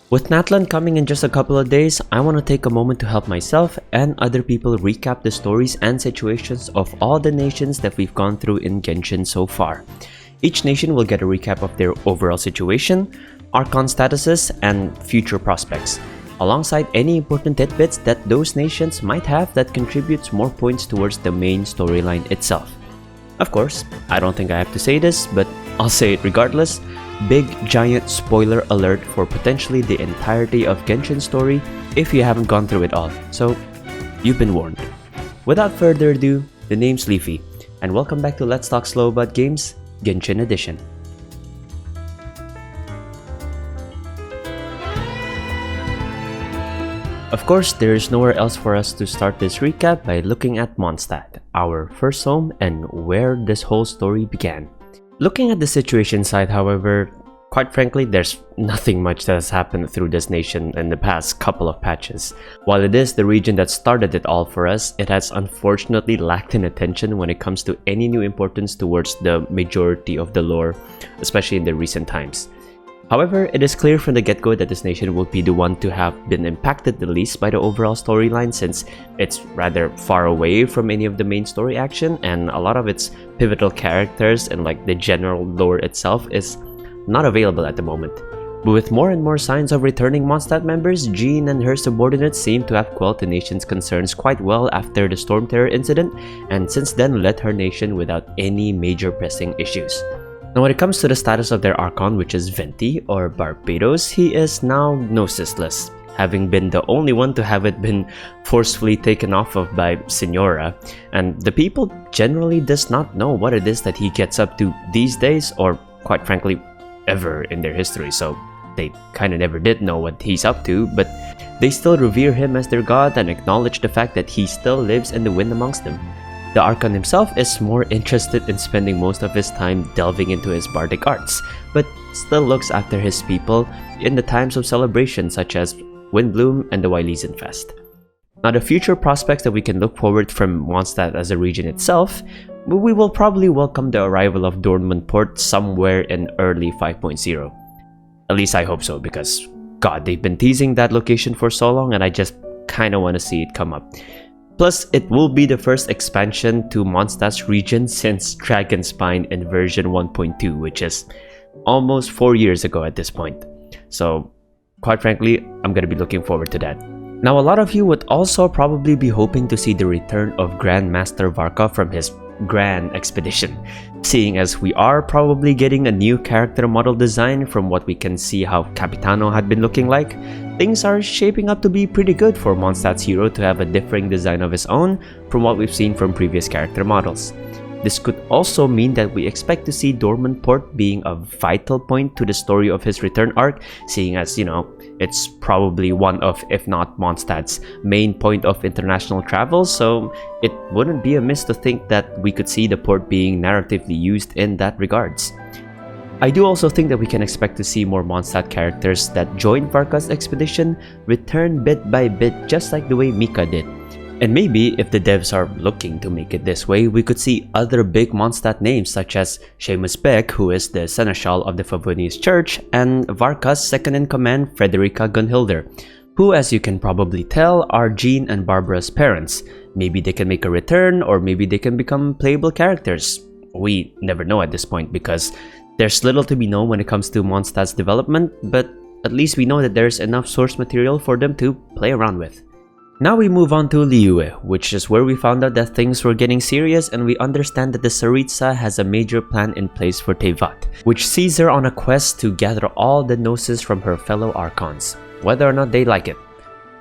With Natlan coming in just a couple of days, I want to take a moment to help myself and other people recap the stories and situations of all the nations that we've gone through in Genshin so far. Each nation will get a recap of their overall situation, archon statuses, and future prospects, alongside any important tidbits that those nations might have that contributes more points towards the main storyline itself. Of course, I don't think I have to say this, but I'll say it regardless. Big giant spoiler alert for potentially the entirety of Genshin's story if you haven't gone through it all, so you've been warned. Without further ado, the name's Leafy, and welcome back to Let's Talk Slow About Games, Genshin Edition. Of course, there is nowhere else for us to start this recap by looking at Mondstadt, our first home and where this whole story began. Looking at the situation side, however, quite frankly, there's nothing much that has happened through this nation in the past couple of patches. While it is the region that started it all for us, it has unfortunately lacked in attention when it comes to any new importance towards the majority of the lore, especially in the recent times. However, it is clear from the get-go that this nation will be the one to have been impacted the least by the overall storyline, since it's rather far away from any of the main story action, and a lot of its pivotal characters and the general lore itself is not available at the moment. But with more and more signs of returning Mondstadt members, Jean and her subordinates seem to have quelled the nation's concerns quite well after the Storm Terror incident, and since then led her nation without any major pressing issues. Now when it comes to the status of their archon, which is Venti or Barbados, he is now gnosis-less, having been the only one to have it been forcefully taken off of by Signora, and the people generally does not know what it is that he gets up to these days, or quite frankly ever in their history, so they kinda never did know what he's up to, but they still revere him as their god and acknowledge the fact that he still lives in the wind amongst them. The archon himself is more interested in spending most of his time delving into his bardic arts, but still looks after his people in the times of celebration such as Windbloom and the Wyleazen Fest. Now the future prospects that we can look forward from Mondstadt as a region itself, we will probably welcome the arrival of Dornman Port somewhere in early 5.0. At least I hope so, because god, they've been teasing that location for so long and I just kinda wanna see it come up. Plus, it will be the first expansion to Mondstadt's region since Dragonspine in version 1.2, which is almost 4 years ago at this point. So, quite frankly, I'm gonna be looking forward to that. Now, a lot of you would also probably be hoping to see the return of Grandmaster Varka from his Grand Expedition, seeing as we are probably getting a new character model design from what we can see how Capitano had been looking like. Things are shaping up to be pretty good for Mondstadt's hero to have a differing design of his own from what we've seen from previous character models. This could also mean that we expect to see Dormant Port being a vital point to the story of his return arc, seeing as, it's probably one of, if not Mondstadt's main point of international travel, so it wouldn't be amiss to think that we could see the port being narratively used in that regards. I do also think that we can expect to see more Mondstadt characters that join Varka's expedition return bit by bit, just like the way Mika did. And maybe, if the devs are looking to make it this way, we could see other big Mondstadt names such as Seamus Beck, who is the Seneschal of the Favonius Church, and Varka's second-in-command Frederica Gunhilder, who, as you can probably tell, are Jean and Barbara's parents. Maybe they can make a return, or maybe they can become playable characters. We never know at this point because there's little to be known when it comes to Mondstadt's development, but at least we know that there's enough source material for them to play around with. Now we move on to Liyue, which is where we found out that things were getting serious, and we understand that the Tsaritsa has a major plan in place for Teyvat, which sees her on a quest to gather all the gnosis from her fellow archons, whether or not they like it.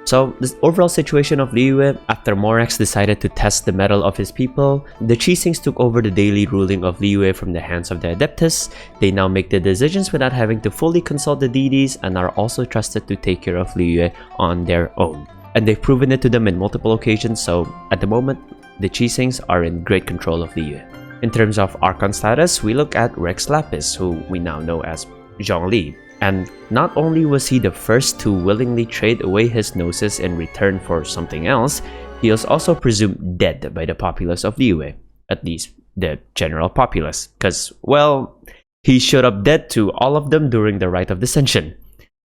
So, the overall situation of Liyue, after Morax decided to test the mettle of his people, the Chisings took over the daily ruling of Liyue from the hands of the Adeptus. They now make the decisions without having to fully consult the deities and are also trusted to take care of Liyue on their own. And they've proven it to them in multiple occasions, so at the moment, the Chisings are in great control of Liyue. In terms of archon status, we look at Rex Lapis, who we now know as Zhongli. And not only was he the first to willingly trade away his gnosis in return for something else, he was also presumed dead by the populace of Liyue, at least the general populace, because, well, he showed up dead to all of them during the Rite of Descension.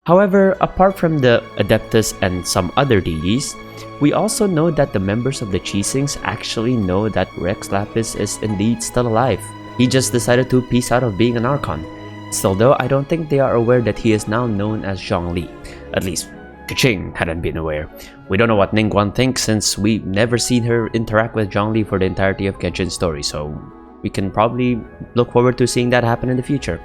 However, apart from the Adeptus and some other deities, we also know that the members of the Chisings actually know that Rex Lapis is indeed still alive. He just decided to peace out of being an archon. Still though, I don't think they are aware that he is now known as Zhongli. At least, Keqing hadn't been aware. We don't know what Ningguang thinks since we've never seen her interact with Zhongli for the entirety of Genshin's story, so we can probably look forward to seeing that happen in the future.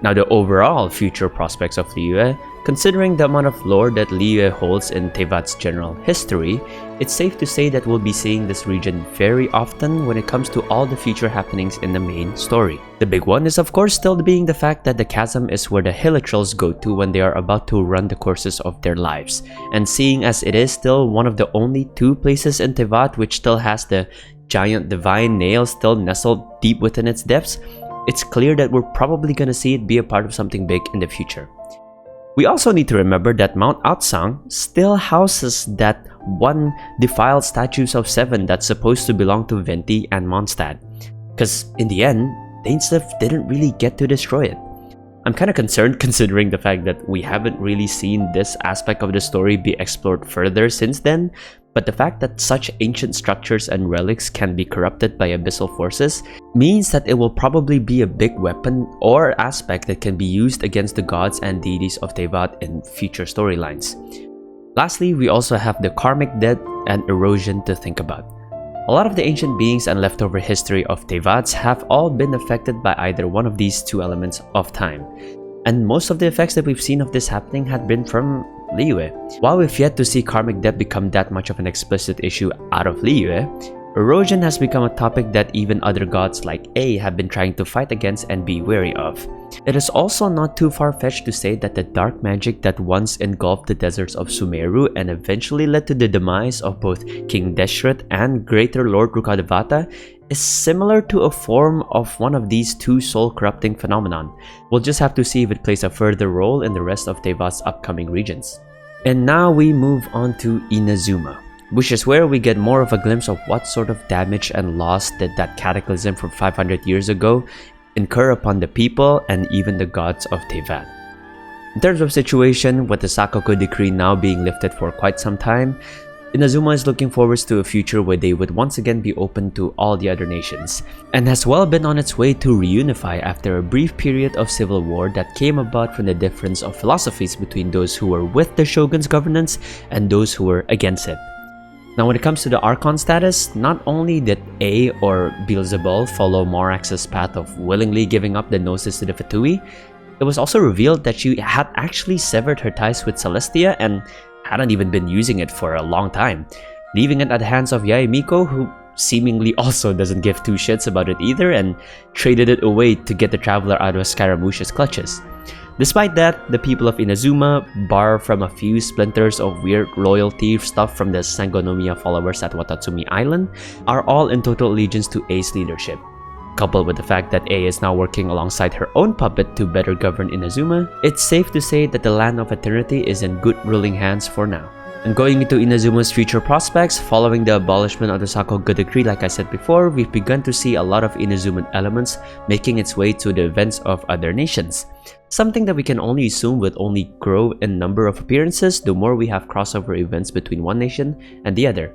Now, the overall future prospects of Liyue, considering the amount of lore that Liyue holds in Teyvat's general history, it's safe to say that we'll be seeing this region very often when it comes to all the future happenings in the main story. The big one is of course still being the fact that the chasm is where the Hilichurls go to when they are about to run the courses of their lives, and seeing as it is still one of the only two places in Teyvat which still has the giant divine nail still nestled deep within its depths, it's clear that we're probably gonna see it be a part of something big in the future. We also need to remember that Mount Aotsang still houses that one defiled statues of 7 that's supposed to belong to Venti and Mondstadt, because in the end, Dainsleif didn't really get to destroy it. I'm kinda concerned considering the fact that we haven't really seen this aspect of the story be explored further since then, but the fact that such ancient structures and relics can be corrupted by abyssal forces means that it will probably be a big weapon or aspect that can be used against the gods and deities of Teyvat in future storylines. Lastly, we also have the karmic debt and erosion to think about. A lot of the ancient beings and leftover history of Teyvats have all been affected by either one of these two elements of time, and most of the effects that we've seen of this happening had been from Liyue. While we've yet to see karmic debt become that much of an explicit issue out of Liyue, erosion has become a topic that even other gods like A have been trying to fight against and be wary of. It is also not too far-fetched to say that the dark magic that once engulfed the deserts of Sumeru and eventually led to the demise of both King Deshret and Greater Lord Rukkhadevata is similar to a form of one of these two soul-corrupting phenomenon. We'll just have to see if it plays a further role in the rest of Teyvat's upcoming regions. And now we move on to Inazuma, which is where we get more of a glimpse of what sort of damage and loss did that cataclysm from 500 years ago incur upon the people and even the gods of Teyvat. In terms of situation, with the Sakoku decree now being lifted for quite some time, Inazuma is looking forward to a future where they would once again be open to all the other nations, and has well been on its way to reunify after a brief period of civil war that came about from the difference of philosophies between those who were with the shogun's governance and those who were against it. Now, when it comes to the archon status, not only did A or Beelzebul follow Morax's path of willingly giving up the gnosis to the Fatui, it was also revealed that she had actually severed her ties with Celestia and hadn't even been using it for a long time, leaving it at the hands of Yae Miko, who seemingly also doesn't give two shits about it either and traded it away to get the traveler out of Scaramouche's clutches. Despite that, the people of Inazuma, bar from a few splinters of weird loyalty stuff from the Sangonomiya followers at Watatsumi Island, are all in total allegiance to A's leadership. Coupled with the fact that A is now working alongside her own puppet to better govern Inazuma, it's safe to say that the Land of Eternity is in good ruling hands for now. And going into Inazuma's future prospects, following the abolishment of the Sakoku decree, like I said before, we've begun to see a lot of Inazuman elements making its way to the events of other nations. Something that we can only assume will only grow in number of appearances the more we have crossover events between one nation and the other.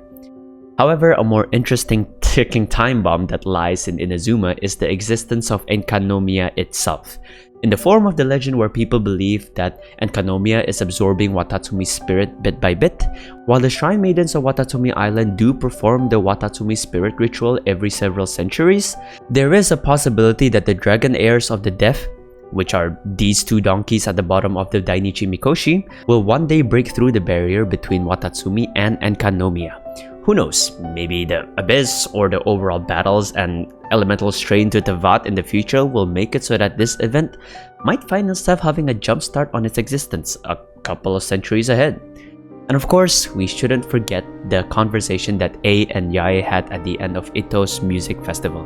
However, a more interesting ticking time bomb that lies in Inazuma is the existence of Enkanomiya itself, in the form of the legend where people believe that Enkanomiya is absorbing Watatsumi's spirit bit by bit, while the Shrine Maidens of Watatsumi Island do perform the Watatsumi spirit ritual every several centuries. There is a possibility that the Dragon Heirs of the Deaf, which are these two donkeys at the bottom of the Dainichi Mikoshi, will one day break through the barrier between Watatsumi and Enkanomiya. Who knows, maybe the Abyss or the overall battles and elemental strain to Teyvat in the future will make it so that this event might find itself having a jump start on its existence a couple of centuries ahead. And of course, we shouldn't forget the conversation that A and Yae had at the end of Ito's music festival.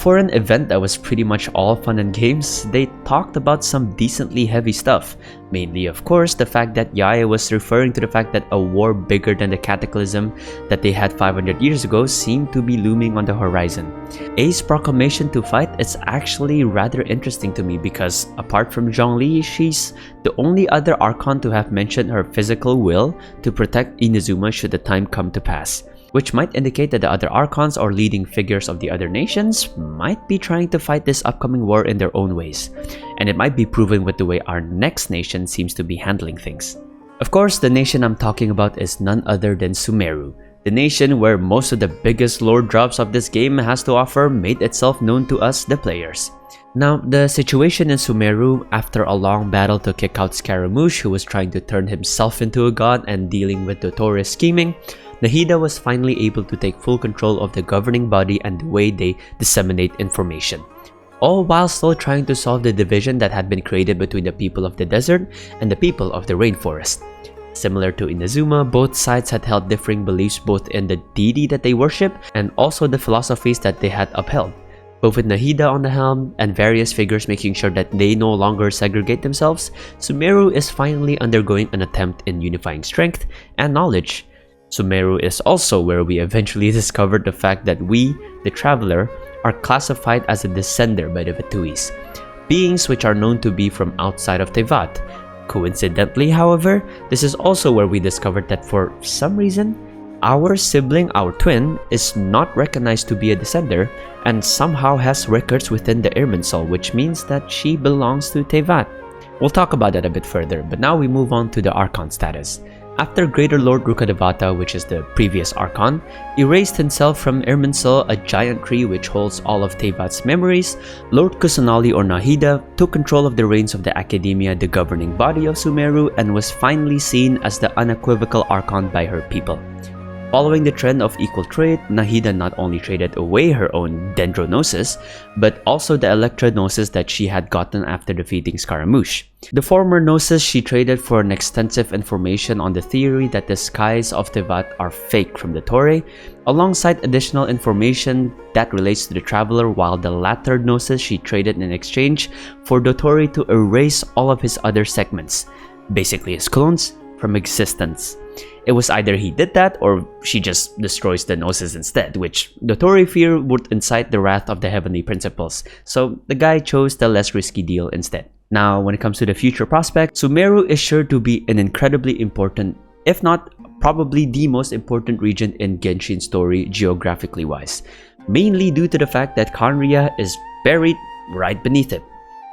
for an event that was pretty much all fun and games, they talked about some decently heavy stuff. Mainly, of course, the fact that Liyue was referring to the fact that a war bigger than the cataclysm that they had 500 years ago seemed to be looming on the horizon. A's proclamation to fight is actually rather interesting to me because apart from Zhongli, she's the only other archon to have mentioned her physical will to protect Inazuma should the time come to pass, which might indicate that the other archons or leading figures of the other nations might be trying to fight this upcoming war in their own ways, and it might be proven with the way our next nation seems to be handling things. Of course, the nation I'm talking about is none other than Sumeru, the nation where most of the biggest lore drops of this game has to offer made itself known to us, the players. Now, the situation in Sumeru, after a long battle to kick out Scaramouche, who was trying to turn himself into a god and dealing with Dottore scheming, Nahida was finally able to take full control of the governing body and the way they disseminate information, all while still trying to solve the division that had been created between the people of the desert and the people of the rainforest. Similar to Inazuma, both sides had held differing beliefs both in the deity that they worship and also the philosophies that they had upheld. But with Nahida on the helm and various figures making sure that they no longer segregate themselves, Sumeru is finally undergoing an attempt in unifying strength and knowledge. Sumeru is also where we eventually discovered the fact that we, the Traveler, are classified as a descender by the Vatuis, beings which are known to be from outside of Teyvat. Coincidentally, however, this is also where we discovered that for some reason, our sibling, our twin, is not recognized to be a descender and somehow has records within the Irminsul, which means that she belongs to Teyvat. We'll talk about that a bit further, but now we move on to the Archon status. After Greater Lord Rukkhadevata, which is the previous Archon, erased himself from Irminsul, a giant tree which holds all of Teyvat's memories, Lord Kusanali or Nahida took control of the reins of the Academia, the governing body of Sumeru, and was finally seen as the unequivocal Archon by her people. Following the trend of equal trade, Nahida not only traded away her own Dendronosis, but also the Electronosis that she had gotten after defeating Scaramouche. The former Gnosis she traded for an extensive information on the theory that the skies of Teyvat are fake from the Torre, alongside additional information that relates to the Traveler, while the latter Gnosis she traded in exchange for Dottore to erase all of his other segments, basically his clones, from existence. It was either he did that or she just destroys the Gnosis instead, which Dottore feared would incite the wrath of the Heavenly Principles, so the guy chose the less risky deal instead. Now, when it comes to the future prospect, Sumeru is sure to be an incredibly important, if not probably the most important region in Genshin story geographically wise, mainly due to the fact that Khaenri'ah is buried right beneath it.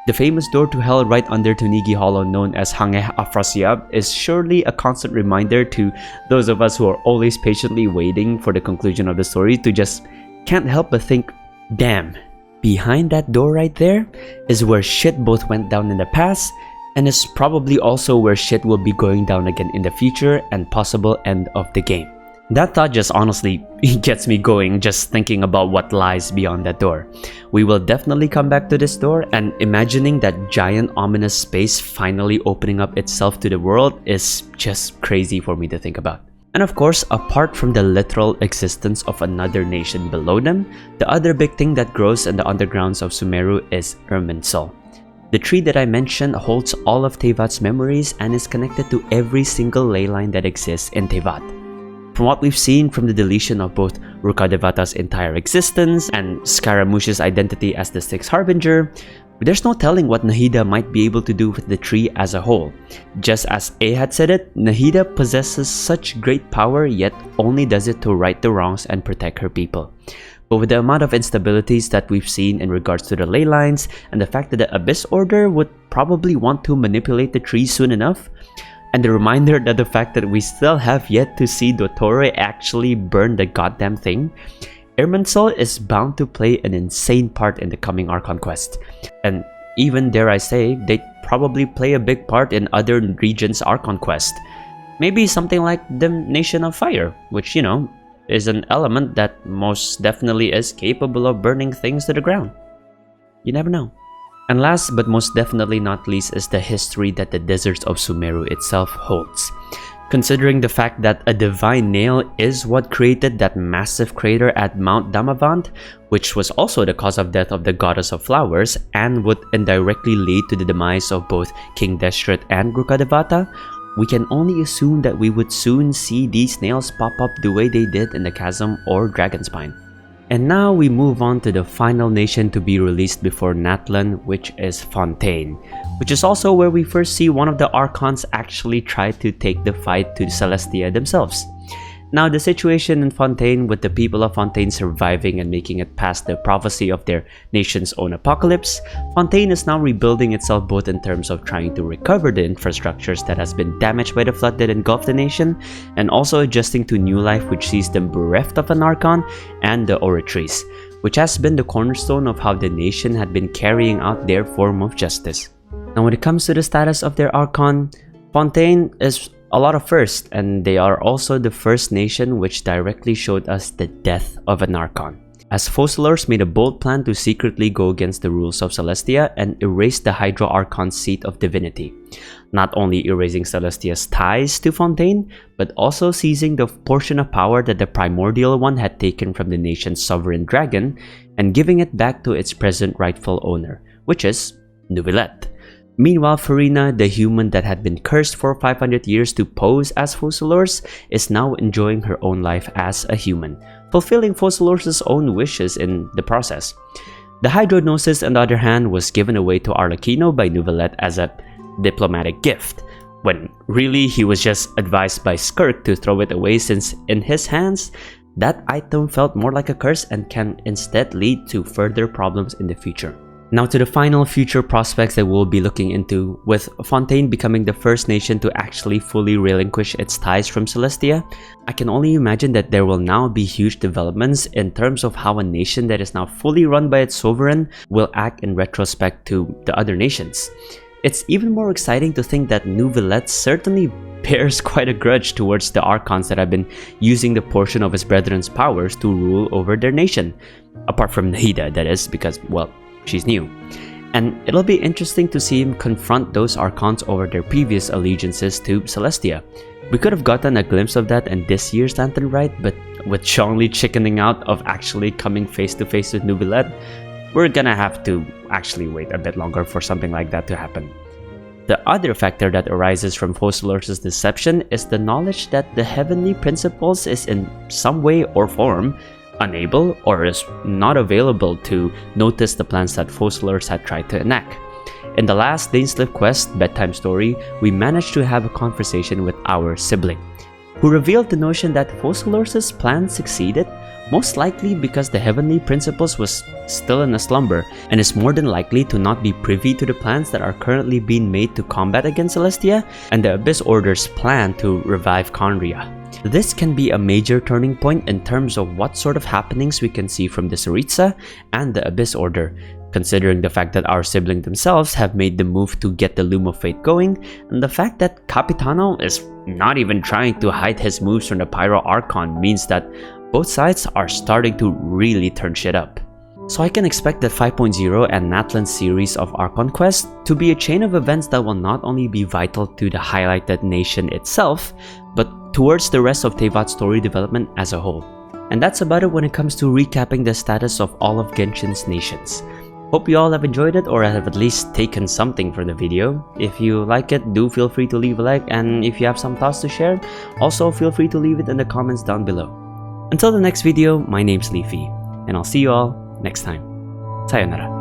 The famous door to hell right under Tunigi Hollow known as Hangeh Afrasiab is surely a constant reminder to those of us who are always patiently waiting for the conclusion of the story to just can't help but think, damn, behind that door right there is where shit both went down in the past and is probably also where shit will be going down again in the future and possible end of the game. That thought just honestly gets me going just thinking about what lies beyond that door. We will definitely come back to this door, and imagining that giant ominous space finally opening up itself to the world is just crazy for me to think about. And of course, apart from the literal existence of another nation below them, the other big thing that grows in the undergrounds of Sumeru is Irminsul. The tree that I mentioned holds all of Teyvat's memories and is connected to every single ley line that exists in Teyvat. From what we've seen from the deletion of both Rukkhadevata's entire existence and Scaramouche's identity as the Sixth Harbinger, there's no telling what Nahida might be able to do with the tree as a whole. Just as A had said it, Nahida possesses such great power yet only does it to right the wrongs and protect her people. But with the amount of instabilities that we've seen in regards to the ley lines and the fact that the Abyss Order would probably want to manipulate the tree soon enough, and the reminder that the fact that we still have yet to see Dottore actually burn the goddamn thing, Irminsul is bound to play an insane part in the coming Archon quest. And even dare I say, they'd probably play a big part in other regions' Archon quest. Maybe something like the Nation of Fire, which, you know, is an element that most definitely is capable of burning things to the ground. You never know. And last but most definitely not least is the history that the deserts of Sumeru itself holds. considering the fact that a divine nail is what created that massive crater at Mount Damavand, which was also the cause of death of the goddess of flowers and would indirectly lead to the demise of both King Deshret and Grukadevata, we can only assume that we would soon see these nails pop up the way they did in the Chasm or Dragonspine. And now we move on to the final nation to be released before Natlan, which is Fontaine, which is also where we first see one of the archons actually try to take the fight to Celestia themselves. Now, the situation in Fontaine, with the people of Fontaine surviving and making it past the prophecy of their nation's own apocalypse, Fontaine is now rebuilding itself both in terms of trying to recover the infrastructures that has been damaged by the flood that engulfed the nation, and also adjusting to new life which sees them bereft of an archon and the oratories, which has been the cornerstone of how the nation had been carrying out their form of justice. Now, when it comes to the status of their archon, Fontaine is a lot of firsts, and they are also the first nation which directly showed us the death of an archon, as Focalors made a bold plan to secretly go against the rules of Celestia and erase the Hydra Archon's seat of divinity, not only erasing Celestia's ties to Fontaine, but also seizing the portion of power that the Primordial One had taken from the nation's sovereign dragon and giving it back to its present rightful owner, which is Neuvillette. Meanwhile, Farina, the human that had been cursed for 500 years to pose as Focalors, is now enjoying her own life as a human, fulfilling Focalors' own wishes in the process. The Hydrognosis, on the other hand, was given away to Arlecchino by Neuvillette as a diplomatic gift, when really he was just advised by Skirk to throw it away, since in his hands, that item felt more like a curse and can instead lead to further problems in the future. Now to the final future prospects that we'll be looking into, with Fontaine becoming the first nation to actually fully relinquish its ties from Celestia, I can only imagine that there will now be huge developments in terms of how a nation that is now fully run by its sovereign will act in retrospect to the other nations. It's even more exciting to think that Neuvillette certainly bears quite a grudge towards the archons that have been using the portion of his brethren's powers to rule over their nation, apart from Nahida, that is, because, well, she's new. And it'll be interesting to see him confront those archons over their previous allegiances to Celestia. We could have gotten a glimpse of that in this year's Lantern Rite, but with Zhongli chickening out of actually coming face to face with Neuvillette, we're gonna have to actually wait a bit longer for something like that to happen. The other factor that arises from Focalors' deception is the knowledge that the heavenly principles is in some way or form unable or is not available to notice the plans that Focalors had tried to enact. In the last Dainsleif quest bedtime story, we managed to have a conversation with our sibling, who revealed the notion that Focalors' plan succeeded, most likely because the heavenly principles was still in a slumber and is more than likely to not be privy to the plans that are currently being made to combat against Celestia and the Abyss Order's plan to revive Khaenri'ah. This can be a major turning point in terms of what sort of happenings we can see from the Tsaritsa and the Abyss Order, considering the fact that our siblings themselves have made the move to get the Loom of Fate going, and the fact that Capitano is not even trying to hide his moves from the Pyro Archon means that both sides are starting to really turn shit up. So I can expect the 5.0 and Natlan series of Archon quests to be a chain of events that will not only be vital to the highlighted nation itself, but towards the rest of Tevat's story development as a whole. And that's about it when it comes to recapping the status of all of Genshin's nations. Hope you all have enjoyed it or have at least taken something from the video. If you like it, do feel free to leave a like, and if you have some thoughts to share, also feel free to leave it in the comments down below. Until the next video, my name's Leafy, and I'll see you all next time. Sayonara.